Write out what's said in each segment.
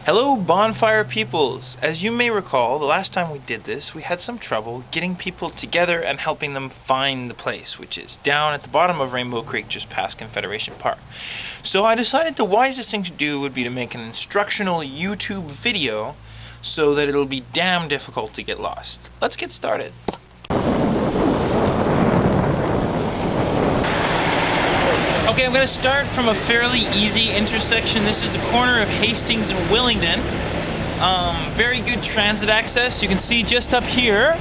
Hello Bonfire peoples! As you may recall, the last time we did this, we had some trouble getting people together and helping them find the place, which is down at the bottom of Rainbow Creek just past Confederation Park. So I decided the wisest thing to do would be to make an instructional YouTube video so that it'll be damn difficult to get lost. Let's get started. Okay, I'm going to start from a fairly easy intersection. This is the corner of Hastings and Willingdon. Very good transit access. You can see just up here,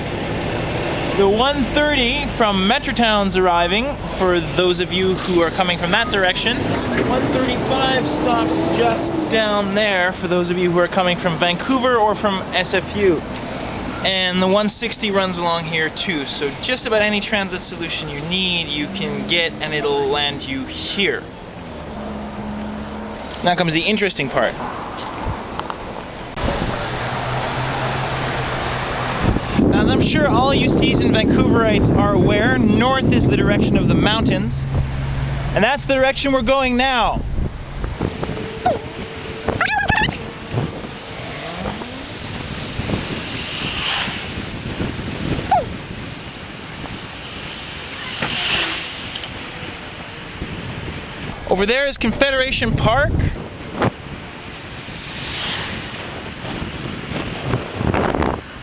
the 130 from Metrotown's arriving, for those of you who are coming from that direction. 135 stops just down there for those of you who are coming from Vancouver or from SFU. And the 160 runs along here too, so just about any transit solution you need, you can get, and it'll land you here. Now comes the interesting part. Now, as I'm sure all you seasoned Vancouverites are aware, north is the direction of the mountains, and that's the direction we're going now. Over there is Confederation Park.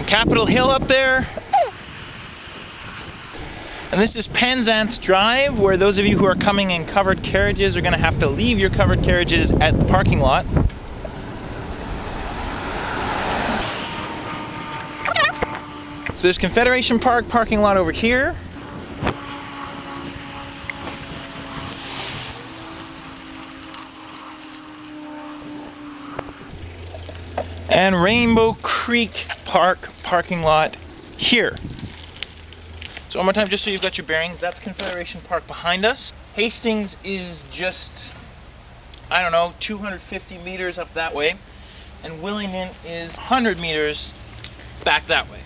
Capitol Hill up there. And this is Penzance Drive, where those of you who are coming in covered carriages are going to have to leave your covered carriages at the parking lot. So there's Confederation Park parking lot over here. And Rainbow Creek Park parking lot here. So one more time, just so you've got your bearings, that's Confederation Park behind us. Hastings is just, I don't know, 250 meters up that way. And Willingdon is 100 meters back that way.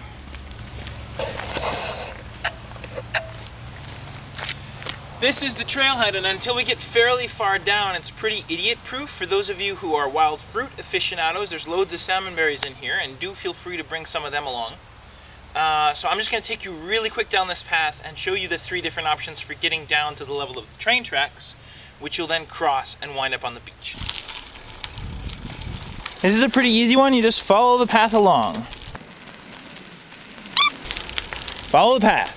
This is the trailhead, and until we get fairly far down, it's pretty idiot-proof. For those of you who are wild fruit aficionados, there's loads of salmon berries in here, and do feel free to bring some of them along. So I'm just going to take you really quick down this path and show you the three different options for getting down to the level of the train tracks, which you'll then cross and wind up on the beach. This is a pretty easy one. You just follow the path along. Follow the path.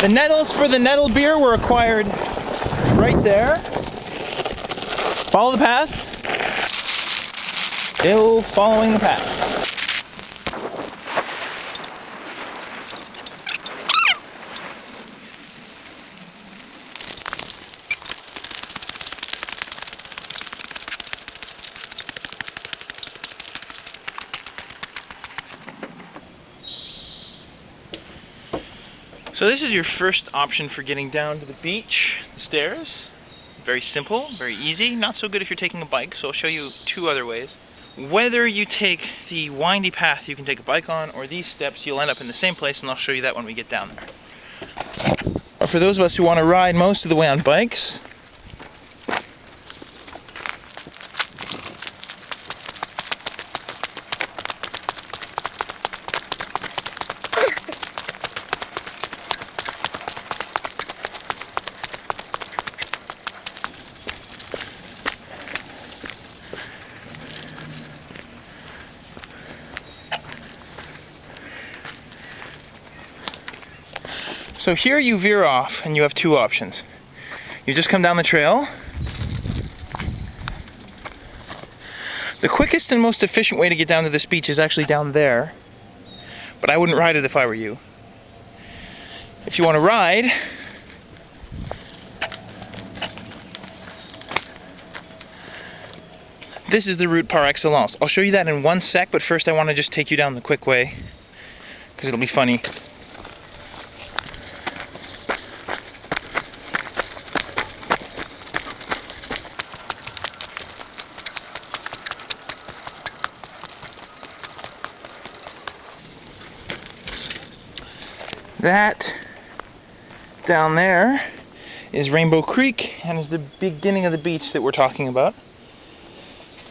The nettles for the nettle beer were acquired right there. Follow the path. Still following the path. So this is your first option for getting down to the beach, the stairs. Very simple, very easy. Not so good if you're taking a bike, so I'll show you two other ways. Whether you take the windy path you can take a bike on, or these steps, you'll end up in the same place, and I'll show you that when we get down there. Or for those of us who want to ride most of the way on bikes, so here you veer off and you have two options. You just come down the trail. The quickest and most efficient way to get down to this beach is actually down there, but I wouldn't ride it if I were you. If you want to ride, this is the route par excellence. I'll show you that in one sec, but first I want to just take you down the quick way, because it'll be funny. That down there is Rainbow Creek and is the beginning of the beach that we're talking about.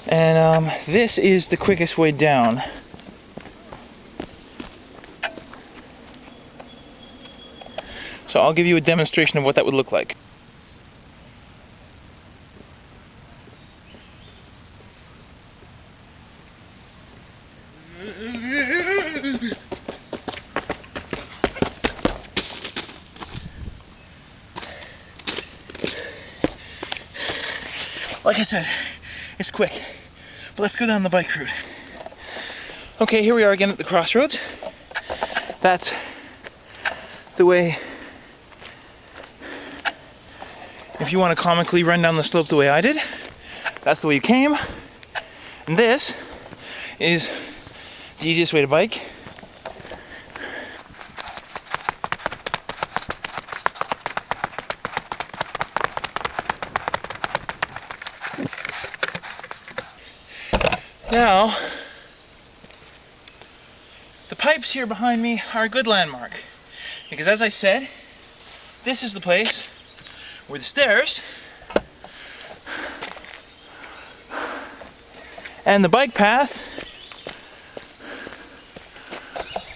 And this is the quickest way down. So I'll give you a demonstration of what that would look like. Like I said, it's quick, but let's go down the bike route. Okay, here we are again at the crossroads. That's the way, if you want to comically run down the slope the way I did, that's the way you came. And this is the easiest way to bike. Now, the pipes here behind me are a good landmark, because as I said, this is the place where the stairs and the bike path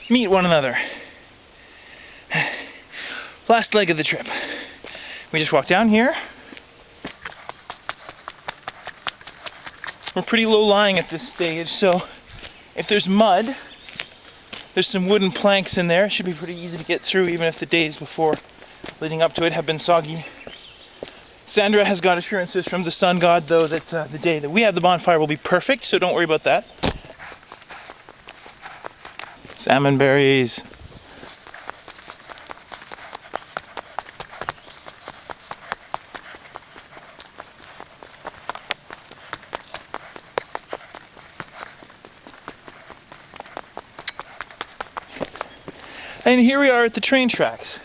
meet one another. Last leg of the trip. We just walked down here. We're pretty low lying at this stage, so if there's mud, there's some wooden planks in there. It should be pretty easy to get through, even if the days before leading up to it have been soggy. Sandra has got assurances from the sun god, though, that the day that we have the bonfire will be perfect, so don't worry about that. Salmon berries. And here we are at the train tracks.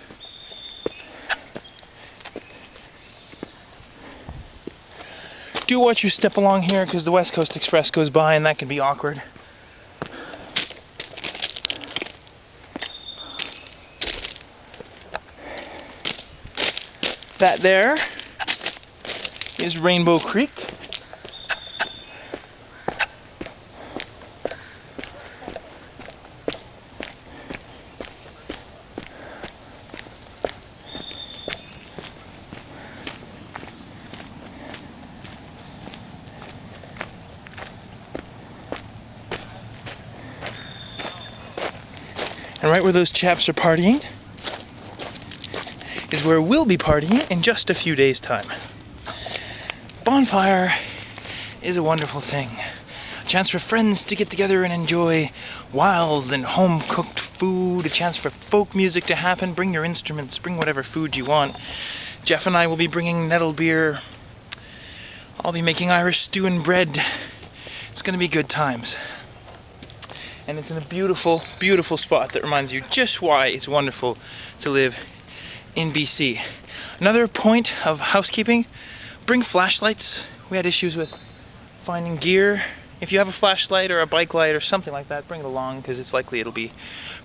Do watch your step along here, because the West Coast Express goes by and that can be awkward. That there is Rainbow Creek. And right where those chaps are partying is where we'll be partying in just a few days' time. Bonfire is a wonderful thing. A chance for friends to get together and enjoy wild and home-cooked food, a chance for folk music to happen. Bring your instruments, bring whatever food you want. Jeff and I will be bringing nettle beer. I'll be making Irish stew and bread. It's gonna be good times. And it's in a beautiful, beautiful spot that reminds you just why it's wonderful to live in BC. Another point of housekeeping, bring flashlights. We had issues with finding gear. If you have a flashlight or a bike light or something like that, bring it along, because it's likely it'll be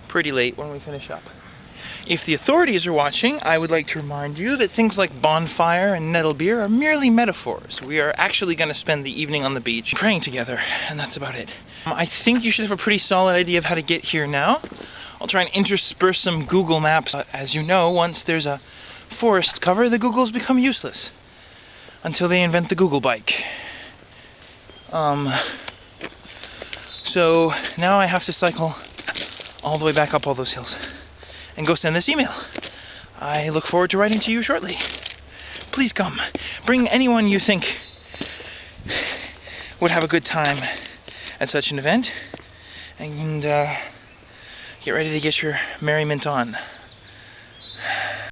pretty late when we finish up. If the authorities are watching, I would like to remind you that things like bonfire and nettle beer are merely metaphors. We are actually going to spend the evening on the beach praying together, and that's about it. I think you should have a pretty solid idea of how to get here now. I'll try and intersperse some Google Maps. As you know, once there's a forest cover, the Googles become useless until they invent the Google bike. So now I have to cycle all the way back up all those hills and go send this email. I look forward to writing to you shortly. Please come. Bring anyone you think would have a good time at such an event, and get ready to get your merriment on.